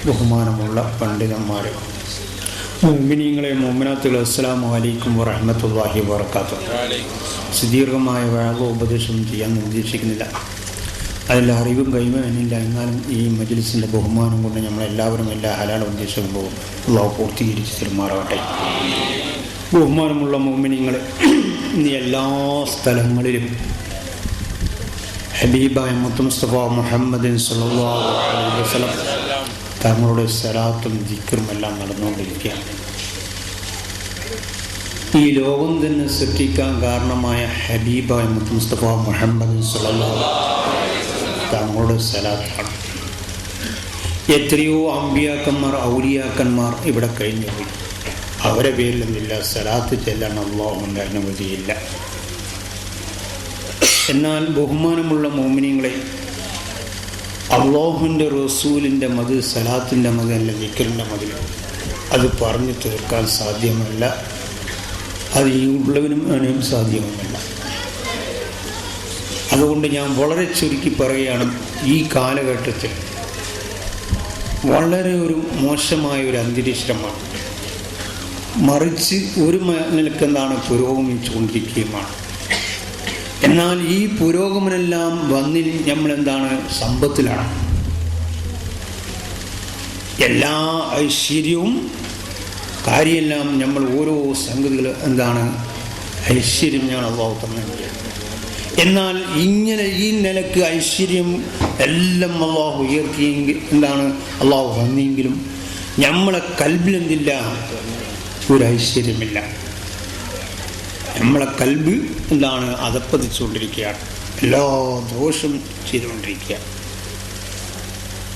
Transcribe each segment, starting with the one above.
ബഹുമാനമുള്ള പണ്ഡിതന്മാരെ, മുഅ്മിനീങ്ങളെ, മുഅ്മിനാത്തുകളെ, അസ്സലാമു അലൈക്കും വറഹ്മത്തുള്ളാഹി വബറകാതുഹു. സുദീർഘമായ വാഴോ ഉപദേശം ചെയ്യാൻ ഉദ്ദേശിക്കുന്നില്ല. അതിൽ അറിവും കഴിവും എന്നില്ല. എന്നാലും ഈ മജ്ലിസിൻ്റെ ബഹുമാനം കൊണ്ട് നമ്മളെല്ലാവരും എല്ലാ ഹലാൽ ഉദ്ദേശവും അല്ലാഹു പൂർത്തീകരിച്ച് തരുമാറാകട്ടെ. ബഹുമാനമുള്ള മുഅ്മിനീങ്ങളെ, ഇന്ന് എല്ലാ സ്ഥലങ്ങളിലും ഹബീബായ മുസ്തഫ മുഹമ്മദ് സല്ലല്ലാഹു അലൈഹി വസല്ലം തങ്ങളുടെ സലാത്തും ദിക്റും എല്ലാം നടന്നുകൊണ്ടിരിക്കുകയാണ്. ഈ ലോകം തന്നെ സൃഷ്ടിക്കാൻ കാരണമായ ഹബീബായ മുസ്തഫ മുഹമ്മദ് സല്ലല്ലാഹു അലൈഹി വസല്ലം തങ്ങളുടെ സലാത്താണ്. എത്രയോ അമ്പിയാക്കന്മാർ, ഔലിയാക്കന്മാർ ഇവിടെ കഴിഞ്ഞു പോയി. അവരെ പേരിലൊന്നുമില്ല സലാത്ത് ചെല്ലാൻ അല്ലാഹുവിൻ്റെ അനുമതിയില്ല. എന്നാൽ ബഹുമാനമുള്ള മുഅ്മിനീങ്ങളെ, അല്ലാഹുവിൻ്റെ റസൂലിൻ്റെ മത്, സലാത്തിൻ്റെ മത്, അല്ല ദിക്റിൻ്റെ മതിൽ, അത് പറഞ്ഞു തീർക്കാൻ സാധ്യമല്ല. അത് ഈ ഉള്ളവനും അതിനും സാധ്യമല്ല. അതുകൊണ്ട് ഞാൻ വളരെ ചുരുക്കി പറയുകയാണ്, ഈ കാലഘട്ടത്തിൽ വളരെ ഒരു മോശമായ ഒരു അന്തരീക്ഷമാണ്. മറിച്ച് ഒരു നിലക്കെന്താണ് പുരോഗമിച്ചുകൊണ്ടിരിക്കുകയുമാണ്. എന്നാൽ ഈ പുരോഗമനെല്ലാം വന്നിൽ നമ്മളെന്താണ് സമ്പത്തിലാണ്. എല്ലാ ഐശ്വര്യവും കാര്യമെല്ലാം നമ്മൾ ഓരോ സംഗതികൾ എന്താണ് ഐശ്വര്യം ഞാൻ അല്ലാഹു തന്നെ. എന്നാൽ ഇങ്ങനെ ഈ നിലക്ക് ഐശ്വര്യം എല്ലാം അല്ലാഹു ഉയർത്തിയെങ്കിൽ എന്താണ് അല്ലാഹു വന്നെങ്കിലും നമ്മളെ കൽബിലെന്തില്ല, ഒരു ഐശ്വര്യമില്ല. നമ്മളെ കൽബ് എന്താണ് അധപ്പതിച്ചുകൊണ്ടിരിക്കുകയാണ്, എല്ലാ ദോഷം ചെയ്തുകൊണ്ടിരിക്കുകയാണ്.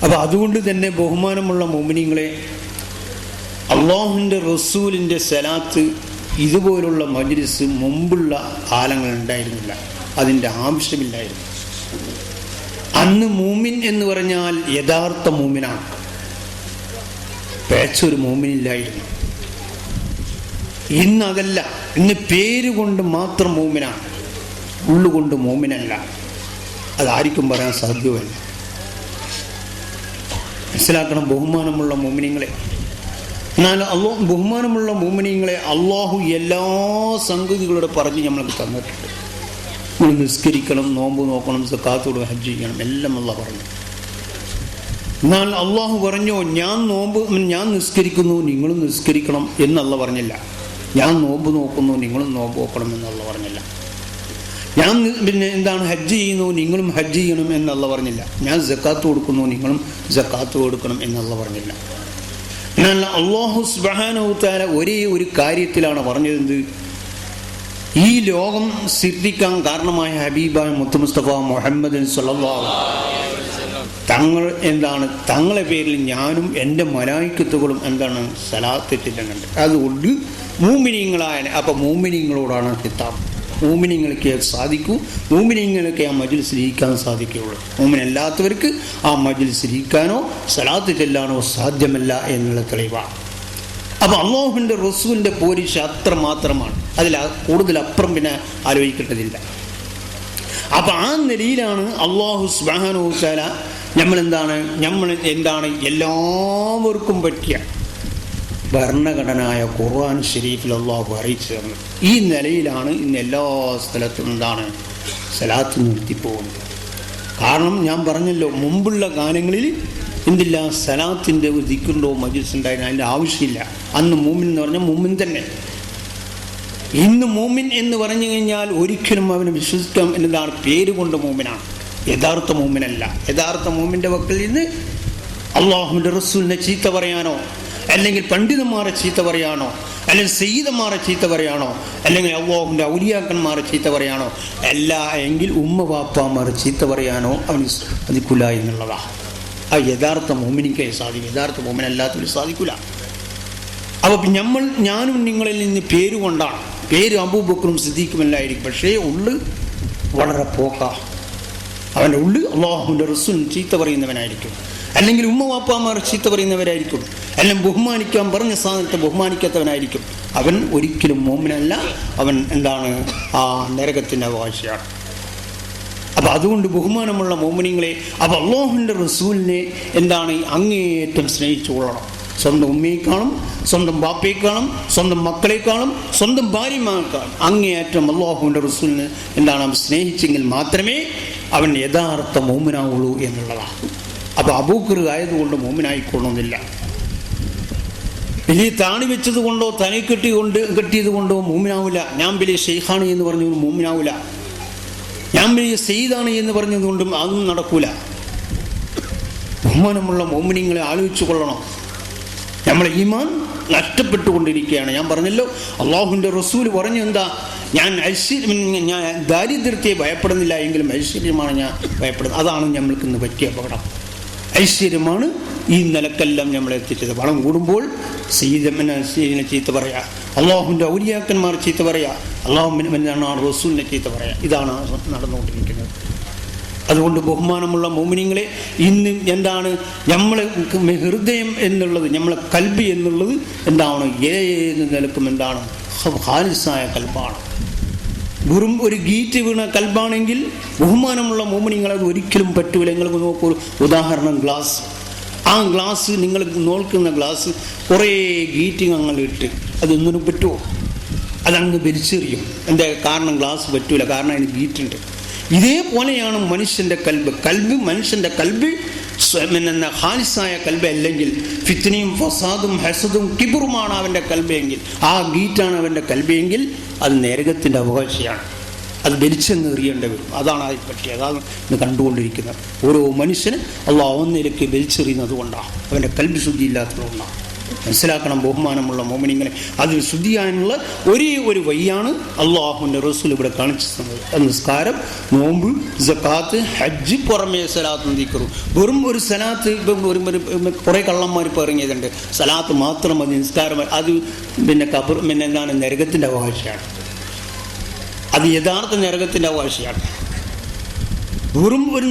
അപ്പോൾ അതുകൊണ്ട് തന്നെ ബഹുമാനമുള്ള മുഅ്മിനീങ്ങളെ, അല്ലാഹുവിൻ്റെ റസൂലിൻ്റെ സലാത്ത് ഇതുപോലുള്ള മജ്ലിസ് മുമ്പുള്ള കാലങ്ങൾ ഉണ്ടായിരുന്നില്ല. അതിൻ്റെ ആവശ്യമില്ലായിരുന്നു. അന്ന് മൂമിൻ എന്ന് പറഞ്ഞാൽ യഥാർത്ഥ മൂമിനാണ്. പേച്ചൊരു മൂമിനില്ലായിരുന്നു. ഇന്ന് അതല്ല. ഇന്ന് പേര് കൊണ്ട് മാത്രം മൂമിനാണ്, ഉള്ളുകൊണ്ട് മൂമിനല്ല. അതാർക്കും പറയാൻ സാധ്യമല്ല. മനസ്സിലാക്കണം ബഹുമാനമുള്ള മുഅ്മിനീങ്ങളെ. എന്നാൽ ബഹുമാനമുള്ള മുഅ്മിനീങ്ങളെ, അല്ലാഹു എല്ലാ സംഗതികളോട് പറഞ്ഞ് നമ്മൾക്ക് തന്നിട്ടുണ്ട്. നിങ്ങൾ നിസ്കരിക്കണം, നോമ്പ് നോക്കണം, സക്കാത്തോട് ഹജ്ജ് ചെയ്യണം, എല്ലാം അല്ലാഹു പറഞ്ഞു. എന്നാൽ അല്ലാഹു പറഞ്ഞോ, ഞാൻ നിസ്കരിക്കുന്നു നിങ്ങളും നിസ്കരിക്കണം എന്നല്ല പറഞ്ഞില്ല. ഞാൻ നോമ്പ് നോക്കുന്നു നിങ്ങളും നോമ്പ് നോക്കണം എന്നുള്ള പറഞ്ഞില്ല. ഞാൻ എന്താണ് ഹജ്ജ് ചെയ്യുന്നു നിങ്ങളും ഹജ്ജ് ചെയ്യണം എന്നല്ല പറഞ്ഞില്ല. ഞാൻ സക്കാത്ത് കൊടുക്കുന്നു നിങ്ങളും സക്കാത്ത് കൊടുക്കണം എന്നല്ല പറഞ്ഞില്ല. എന്നാൽ അല്ലാഹു സുബ്ഹാനഹു തആല ഒരേ ഒരു കാര്യത്തിലാണ് പറഞ്ഞത്. ഈ ലോകം സൃഷ്ടിക്കാൻ കാരണമായ ഹബീബായ മുസ്തഫ മുഹമ്മദ് സല്ലല്ലാഹു അലൈഹി വസല്ലം തങ്ങൾ എന്താണ് തങ്ങളെ പേരിൽ ഞാനും എൻ്റെ മലായിക്കത്തുകളും എന്താണ് സലാത്ത് ചെല്ലുന്നുണ്ട്. അതുകൊണ്ട് മൂമിനീങ്ങളായ, അപ്പം മൂമിനീങ്ങളോടാണ് കിതാബ്. മൂമിനീങ്ങൾക്ക് സാധിക്കൂ, മൂമിനീങ്ങൾക്ക് ആ മജ്ലിസിൽ ഇരിക്കാൻ സാധിക്കുകയുള്ളൂ. മൂമിനല്ലാത്തവർക്ക് ആ മജ്ലിസിൽ ഇരിക്കാനോ സലാത്ത് ചെല്ലാനോ സാധ്യമല്ല എന്നുള്ള തെളിവാണ്. അപ്പം അല്ലാഹുവിൻ്റെ റസൂലിൻ്റെ പോരിശ അത്ര മാത്രമാണ്. അതിൽ കൂടുതൽ അപ്പുറം പിന്നെ ആലോചിക്കേണ്ടതില്ല. അപ്പം ആ നിലയിലാണ് അല്ലാഹു സുബ്ഹാനഹു തആല നമ്മൾ എന്താണ് എല്ലാവർക്കും പറ്റിയ ഭരണഘടനായ ഖുർആൻ ഷരീഫിൽ അല്ലാഹു അറിയിച്ചു തന്നത്. ഈ നിലയിലാണ് ഇന്ന് എല്ലാ സ്ഥലത്തും എന്താണ് സലാത്ത് നിർത്തിപ്പോകുന്നത്. കാരണം ഞാൻ പറഞ്ഞല്ലോ, മുമ്പുള്ള കാലങ്ങളിൽ എന്തില്ല, സലാത്തിൻ്റെ ഒരു ദിക്റുണ്ടോ മജ്ലിസ് ഉണ്ടായിരുന്നു, അതിൻ്റെ ആവശ്യമില്ല. അന്ന് മൂമിൻ എന്ന് പറഞ്ഞാൽ മൂമിൻ തന്നെ. ഇന്ന് മൂമിൻ എന്ന് പറഞ്ഞു കഴിഞ്ഞാൽ ഒരിക്കലും അവനെ വിശ്വസിക്കാം എന്നതാണ്, പേര് കൊണ്ട് മൂമിനാണ്, യഥാർത്ഥ മൂമിനല്ല. യഥാർത്ഥ മൂമിൻ്റെ വക്കിൽ നിന്ന് അല്ലാഹുവിൻ്റെ റസൂലിനെ ചീത്ത പറയാനോ, അല്ലെങ്കിൽ പണ്ഡിതന്മാരെ ചീത്ത പറയാനോ, അല്ലെങ്കിൽ സയ്യിദന്മാരെ ചീത്ത പറയാനോ, അല്ലെങ്കിൽ അല്ലാഹുവിൻ്റെ ഔലിയാക്കന്മാരെ ചീത്ത പറയാനോ അല്ല, എങ്കിൽ ഉമ്മ വാപ്പാമാരെ ചീത്ത പറയാനോ അവന് സാധിക്കില്ല എന്നുള്ളതാണ്. ആ യഥാർത്ഥ മോമിനിക്കേ സാധിക്കും, യഥാർത്ഥ മോമിനല്ലാത്തവർ സാധിക്കില്ല. അപ്പോൾ ഞാനും നിങ്ങളിൽ നിന്ന് പേര് കൊണ്ടാണ്, പേര് അബൂബക്കറും സിദ്ദീഖുമല്ലായിരിക്കും, പക്ഷേ ഉള്ളു വളരെ പോക്കാ. അവൻ്റെ ഉള്ളു അല്ലാഹുവിൻ്റെ റസൂൽ ചീത്ത പറയുന്നവനായിരിക്കും, അല്ലെങ്കിൽ ഉമ്മ വാപ്പാമാർ ചീത്ത പറയുന്നവരായിരിക്കും, അല്ലെങ്കിൽ ബഹുമാനിക്കാൻ പറഞ്ഞ സ്ഥാനത്തെ ബഹുമാനിക്കാത്തവനായിരിക്കും. അവൻ ഒരിക്കലും മോമിനല്ല, അവൻ എന്താണ് ആ നരകത്തിൻ്റെ അവകാശിയാണ്. അപ്പം അപ്പം അതുകൊണ്ട് ബഹുമാനമുള്ള മോമിനിങ്ങളെ, അപ്പം അല്ലാഹുവിൻ്റെ റസൂലിനെ എന്താണ് അങ്ങേയറ്റം സ്നേഹിച്ചു കൊള്ളണം. സ്വന്തം ഉമ്മയെക്കാളും സ്വന്തം ബാപ്പയെക്കാളും സ്വന്തം മക്കളെക്കാളും സ്വന്തം ഭാര്യമാർക്കാളും അങ്ങേയറ്റം അല്ലാഹുവിൻ്റെ റസൂലിനെ എന്താണ് അവൻ സ്നേഹിച്ചെങ്കിൽ മാത്രമേ അവൻ യഥാർത്ഥ മോമിനാവുള്ളൂ എന്നുള്ളതാണ്. അപ്പോൾ അബൂബക്കർ ആയതുകൊണ്ട് മോമിനായിക്കൊള്ളുന്നില്ല. വലിയ താണി വെച്ചത് കൊണ്ടോ തലയിൽ കെട്ടിയത് കൊണ്ടോ മോമിനാവില്ല. ഞാൻ വലിയ ഷെയ്ഖാണ് എന്ന് പറഞ്ഞതുകൊണ്ട് മോമിനാവില്ല. ഞാൻ വലിയ സെയ്ദാണ് എന്ന് പറഞ്ഞതുകൊണ്ടും അതൊന്നും നടക്കൂല. ബഹുമാനമുള്ള മോമിനിങ്ങളെ ആലോചിച്ചു കൊള്ളണം. നമ്മളെ ഈമാൻ നഷ്ടപ്പെട്ടുകൊണ്ടിരിക്കുകയാണ്. ഞാൻ പറഞ്ഞല്ലോ, അള്ളാഹുവിൻ്റെ റസൂല് പറഞ്ഞു എന്താ, ഞാൻ ദാരിദ്ര്യത്തെ ഭയപ്പെടുന്നില്ല എങ്കിലും ഐശ്വര്യമാണ് ഞാൻ ഭയപ്പെടുന്നത്. അതാണ് നമ്മൾക്ക് ഇന്ന് പറ്റിയ അപകടം. ഐശ്വര്യമാണ് ഈ നിലക്കെല്ലാം നമ്മളെ എത്തിച്ചത്. പണം കൂടുമ്പോൾ സയ്യിദിനെ ചീത്ത പറയാ, അള്ളാഹുവിൻ്റെ ഔലിയാക്കന്മാർ ചീത്ത പറയാ, അള്ളാഹുവിൻ്റെ റസൂലിനെ ചീത്ത പറയാ. ഇതാണ് നടന്നുകൊണ്ടിരിക്കുന്നത്. അതുകൊണ്ട് ബഹുമാനമുള്ള മോമിനിങ്ങളെ, ഇന്ന് എന്താണ് നമ്മളെ ഹൃദയം എന്നുള്ളത്, നമ്മളെ കൽബി എന്നുള്ളത് എന്താണ്, ഏത് നിലക്കും എന്താണ് ഖാലിസായ കൽബാണ്. വെറും ഒരു ഗീറ്റ് വീണ കൽബാണെങ്കിൽ ബഹുമാനമുള്ള മോമിനിങ്ങളെ അത് ഒരിക്കലും പറ്റൂല. നിങ്ങൾക്ക് നോക്കൂ, ഉദാഹരണം ഗ്ലാസ്. ആ ഗ്ലാസ്, നിങ്ങൾ നോക്കുന്ന ഗ്ലാസ് കുറേ ഗീറ്റിങ് അങ്ങനെ ഇട്ട് അതൊന്നിനും പറ്റുമോ? അതങ്ങ് വലിച്ചെറിയും. എന്താ കാരണം? ഗ്ലാസ് പറ്റൂല, കാരണം അതിന് ഗീറ്റുണ്ട്. ഇതേപോലെയാണ് മനുഷ്യൻ്റെ കൽബ്. മനുഷ്യൻ്റെ കൽബ് ഖാലിസായ കൽബ് അല്ലെങ്കിൽ ഫിത്നയും ഫസാദും ഹസദും കിബറുമാണ് അവൻ്റെ കൽബെങ്കിൽ, ആ ഗീറ്റാണ് അവൻ്റെ കൽബെങ്കിൽ അത് നരകത്തിൻ്റെ അവകാശിയാണ്. അത് വലിച്ചെറിയേണ്ടി വരും. അതാണ് അതിൽ പറ്റിയത്. അതാണ് ഇന്ന് കണ്ടുകൊണ്ടിരിക്കുന്നത്. ഓരോ മനുഷ്യന് അള്ളാഹു ഒന്നിലേക്ക് വലിച്ചെറിയുന്നത് കൊണ്ടാണ്, അവൻ്റെ കൽബ് ശുദ്ധിയില്ലാത്തതുകൊണ്ടാണ്. മനസ്സിലാക്കണം ബഹുമാനമുള്ള മോമിനിങ്ങളെ. അതിൽ ശുദ്ധിയാനുള്ള ഒരേ ഒരു വഴിയാണ് അള്ളാഹുവിൻ്റെ റസൂൽ ഇവിടെ കാണിച്ചു തന്നത്. നിസ്കാരം, നോമ്പ്, സക്കാത്ത്, ഹജ്ജ്, പുറമേ സലാത്തും ദിക്റും. വെറും ഒരു സലാത്ത് കുറേ കള്ളന്മാർ ഇപ്പോൾ ഇറങ്ങിയതുണ്ട്. സലാത്ത് മാത്രം മതി, നിസ്കാരം അത് എന്താണ് നരകത്തിൻ്റെ അവകാശിയാണ്. അത് യഥാർത്ഥ നരകത്തിൻ്റെ അവകാശിയാണ്. വെറും ഒരു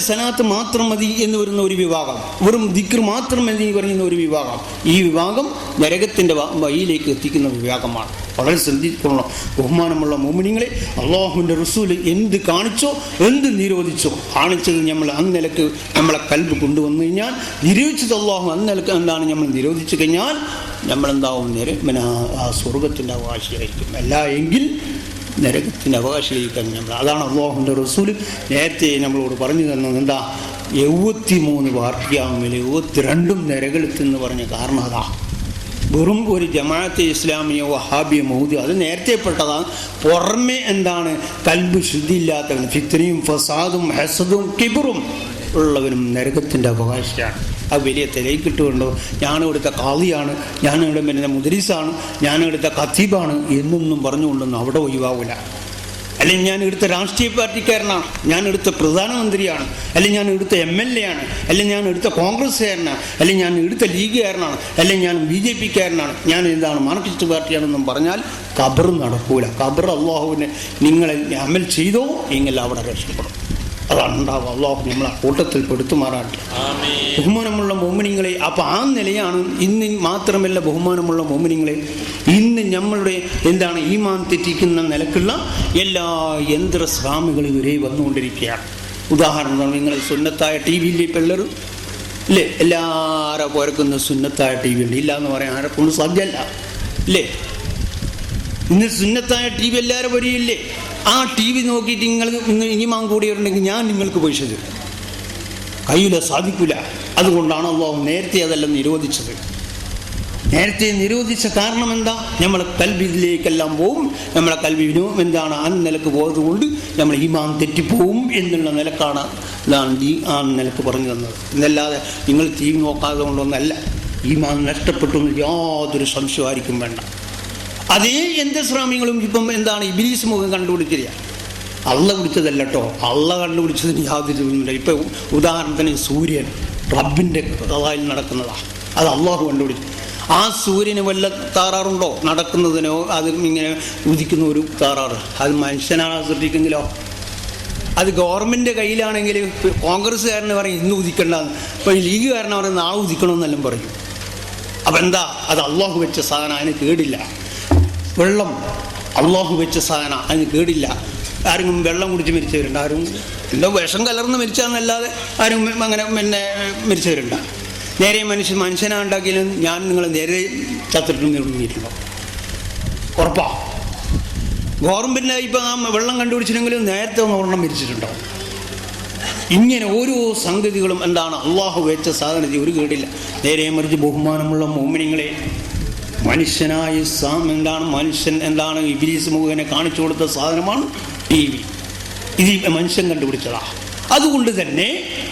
സലാത്ത് മാത്രം മതി എന്ന് വരുന്ന ഒരു വിഭാഗം, വെറും ദിക്ർ മാത്രം മതി പറയുന്ന ഒരു വിഭാഗം, ഈ വിഭാഗം നരകത്തിൻ്റെ വഴിയിലേക്ക് എത്തിക്കുന്ന വിഭാഗമാണ്. വളരെ ശ്രദ്ധിക്കണം ബഹുമാനമുള്ള മോമിനിങ്ങളെ. അള്ളാഹുവിൻ്റെ റസൂല് എന്ത് കാണിച്ചോ, എന്ത് നിരോധിച്ചോ, കാണിച്ചത് നമ്മൾ അന്നിലക്ക് നമ്മളെ കൽബ് കൊണ്ടുവന്നു കഴിഞ്ഞാൽ, നിരോധിച്ചത് അള്ളാഹു അന്നിലക്ക് എന്താണ് നമ്മൾ നിരോധിച്ചു കഴിഞ്ഞാൽ നമ്മളെന്താവും ആ സ്വർഗത്തിൻ്റെ അവകാശിയായിരിക്കും. അല്ല എങ്കിൽ നരകത്തിൻ്റെ അവകാശിയായിരിക്കാൻ നമ്മൾ. അതാണ് അള്ളാഹുവിൻ്റെ റസൂല് നേരത്തെ നമ്മളോട് പറഞ്ഞു തന്നത്. എന്താ, 73 വാർഷികമിൽ 72 നരകെടുത്തെന്ന് പറഞ്ഞ കാരണം അതാ. വെറും ഒരു ജമാഅത്തെ ഇസ്ലാമിയോ വഹാബിയോ മൗദിയോ അത് നേരത്തെ പെട്ടതാണ്. പുറമെ എന്താണ് കൽബ് ശുദ്ധിയില്ലാത്തവൻ, ഫിത്നയും ഫസാദും ഹസദും കിബറും ഉള്ളവരും നരകത്തിൻ്റെ അവകാശിയാണ്. അത് വലിയ തിരക്കിട്ടുകൊണ്ടോ, ഞാനിവിടുത്തെ ഖാദിയാണ്, ഞാനിവിടെ പിന്നെ മുദരിസാണ്, ഞാനിവിടുത്തെ ഖത്തീബാണ് എന്നൊന്നും പറഞ്ഞുകൊണ്ടൊന്നും അവിടെ ഒഴിവാവില്ല. അല്ലെങ്കിൽ ഞാൻ ഇവിടുത്തെ രാഷ്ട്രീയ പാർട്ടിക്കാരനാണ്, ഞാൻ ഇവിടുത്തെ പ്രധാനമന്ത്രിയാണ്, അല്ലെങ്കിൽ ഞാൻ ഇവിടുത്തെ MLA ആണ്, അല്ലെങ്കിൽ ഞാൻ ഇവിടുത്തെ കോൺഗ്രസ്സുകാരനാണ്, അല്ലെങ്കിൽ ഞാൻ ഇവിടുത്തെ ലീഗുകാരനാണ്, അല്ലെങ്കിൽ ഞാൻ BJP-കാരനാണ്, ഞാൻ എന്താണ് മാർക്സിസ്റ്റ് പാർട്ടിയാണെന്നും പറഞ്ഞാൽ ഖബർ നടക്കൂല. ഖബർ അള്ളാഹുവിനെ നിങ്ങളെ അമൽ ചെയ്തോ എങ്കിൽ അവിടെ രക്ഷപ്പെടും. അതാണ് ഉണ്ടാവുക. അള്ളാഹു നമ്മളെ കൂട്ടത്തിൽ പെടുത്തുമാറാട്ടെ. ബഹുമാനമുള്ള മോമിനിങ്ങളെ, അപ്പോൾ ആ നിലയാണ് ഇന്ന്. മാത്രമല്ല ബഹുമാനമുള്ള മോമിനിങ്ങളെ, ഇന്ന് നമ്മളുടെ എന്താണ് ഈമാൻ തെറ്റിക്കുന്ന നിലക്കുള്ള എല്ലാ യന്ത്രസ്വാമികളും വരെ വന്നുകൊണ്ടിരിക്കുകയാണ്. ഉദാഹരണം, നിങ്ങൾ സുന്നത്തായ TV പിള്ളേർ ഇല്ലേ, എല്ലാവരും പോരക്കുന്ന സുന്നത്തായ TV ഉണ്ട്. ഇല്ല എന്ന് പറയാൻ ആരെക്കൊണ്ട് സാധ്യമല്ല ഇല്ലേ? ഇന്ന് സുന്നത്തായ TV എല്ലാവരും വരികയില്ലേ? ആ TV നോക്കിയിട്ട് നിങ്ങൾ ഈമാൻ കൂടിയിട്ടുണ്ടെങ്കിൽ ഞാൻ നിങ്ങൾക്ക് പൈസ തരും. കഴിയില്ല, സാധിക്കില്ല. അതുകൊണ്ടാണ് അള്ളാഹു നേരത്തെ അതെല്ലാം നിരോധിച്ചത്. നേരത്തെ നിരോധിച്ച കാരണം എന്താ? നമ്മളെ കൽബിലേക്കെല്ലാം പോവും. നമ്മളെ കൽബിനോ എന്താണ് ആ നിലക്ക് പോയതുകൊണ്ട് നമ്മൾ ഈമാൻ തെറ്റിപ്പോവും എന്നുള്ള നിലക്കാണ് ആ നിലക്ക് പറഞ്ഞു തന്നത്. എന്നല്ലാതെ നിങ്ങൾ TV നോക്കാതെ കൊണ്ടൊന്നല്ല. ഈമാൻ നഷ്ടപ്പെട്ടു യാതൊരു സംശയമായിരിക്കും വേണ്ട. അതേ യന്ത്രസ്വാമികളും ഇപ്പം എന്താണ് ഇബ്ലീസ് മുഖം കണ്ടുപിടിച്ചില്ല. അള്ള പിടിച്ചതല്ല കേട്ടോ, അള്ള കണ്ടുപിടിച്ചതിന് യാതൊരു ഇതുമില്ല. ഇപ്പം ഉദാഹരണത്തിന് സൂര്യൻ റബ്ബിൻ്റെ കഥയിൽ നടക്കുന്നതാണ്, അത് അള്ളാഹു കണ്ടുപിടിച്ചു. ആ സൂര്യന് വല്ല താറാറുണ്ടോ നടക്കുന്നതിനോ? അത് ഇങ്ങനെ ഉദിക്കുന്ന ഒരു താറാറ്, അത് മനുഷ്യനാണ് സൃഷ്ടിക്കെങ്കിലോ? അത് ഗവൺമെൻറ് കയ്യിലാണെങ്കിൽ കോൺഗ്രസ്സുകാരന് പറയും ഇന്ന് ഉദിക്കണ്ടെന്ന്, ഇപ്പോൾ ലീഗുകാരനെ പറയും നാളെ ഉദിക്കണമെന്നെല്ലാം പറയും. അപ്പം എന്താ? അത് അള്ളാഹു വെച്ച സാധനം, അതിന് കേടില്ല. വെള്ളം അള്ളാഹു വെച്ച സാധനം, അതിന് കേടില്ല. ആരെങ്കിലും വെള്ളം കുടിച്ച് മരിച്ചവരുണ്ട്? ആരും എന്തോ വിഷം കലർന്ന് മരിച്ചാന്നല്ലാതെ ആരും അങ്ങനെ പിന്നെ മരിച്ചവരുണ്ട്. നേരെ മനുഷ്യനാണ്ടാക്കിയാലും ഞാൻ നിങ്ങൾ നേരെ ചത്തിട്ടും നിർമ്മിയിട്ടുണ്ടോ? ഉറപ്പാ. ഗവൺമെൻറ് ഇപ്പം ആ വെള്ളം കണ്ടുപിടിച്ചില്ലെങ്കിലും നേരത്തെ ഒരെണ്ണം മരിച്ചിട്ടുണ്ടോ? ഇങ്ങനെ ഓരോ സംഗതികളും എന്താണ് അള്ളാഹു വെച്ച സാധനത്തിൽ ഒരു കേടില്ല. നേരെ മറിച്ച് ബഹുമാനമുള്ള മോമിനിങ്ങളെ മനുഷ്യനായ എന്താണ് മനുഷ്യൻ എന്താണ് ഇബ്ലീസ് മുഖേന കാണിച്ചു കൊടുത്ത സാധനമാണ് TV. ഇത് മനുഷ്യൻ കണ്ടുപിടിച്ചതാ. അതുകൊണ്ട് തന്നെ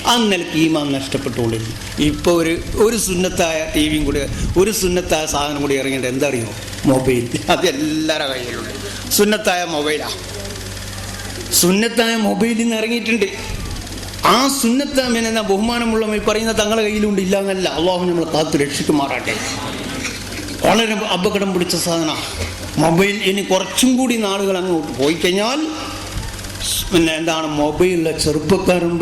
ആ നിലയ്ക്ക് ഈമാൻ നഷ്ടപ്പെട്ടുകൊണ്ടിരുന്നു. ഇപ്പോൾ ഒരു സുന്നത്തായ TV കൂടി, ഒരു സുന്നത്തായ സാധനം കൂടി ഇറങ്ങിയിട്ട് എന്താ അറിയുമോ? മൊബൈൽ. അതെല്ലാവരുടെ കയ്യിലുണ്ട്. സുന്നത്തായ മൊബൈലാണ്. സുന്നത്തായ മൊബൈലിൽ നിന്ന് ഇറങ്ങിയിട്ടുണ്ട്. ആ സുന്നത്ത് പിന്നെ ബഹുമാനമുള്ള പറയുന്ന തങ്ങളുടെ കയ്യിലുണ്ട്, ഇല്ല എന്നല്ല. അള്ളാഹു നമ്മളെ കാത്തു രക്ഷിക്കുമാറാട്ടെ. വളരെ അപകടം പിടിച്ച സാധനമാണ് മൊബൈൽ. ഇനി കുറച്ചും കൂടി നാളുകൾ അങ്ങോട്ട് പോയി കഴിഞ്ഞാൽ പിന്നെ എന്താണ് മൊബൈലിലെ ചെറുപ്പക്കാരുണ്ട്.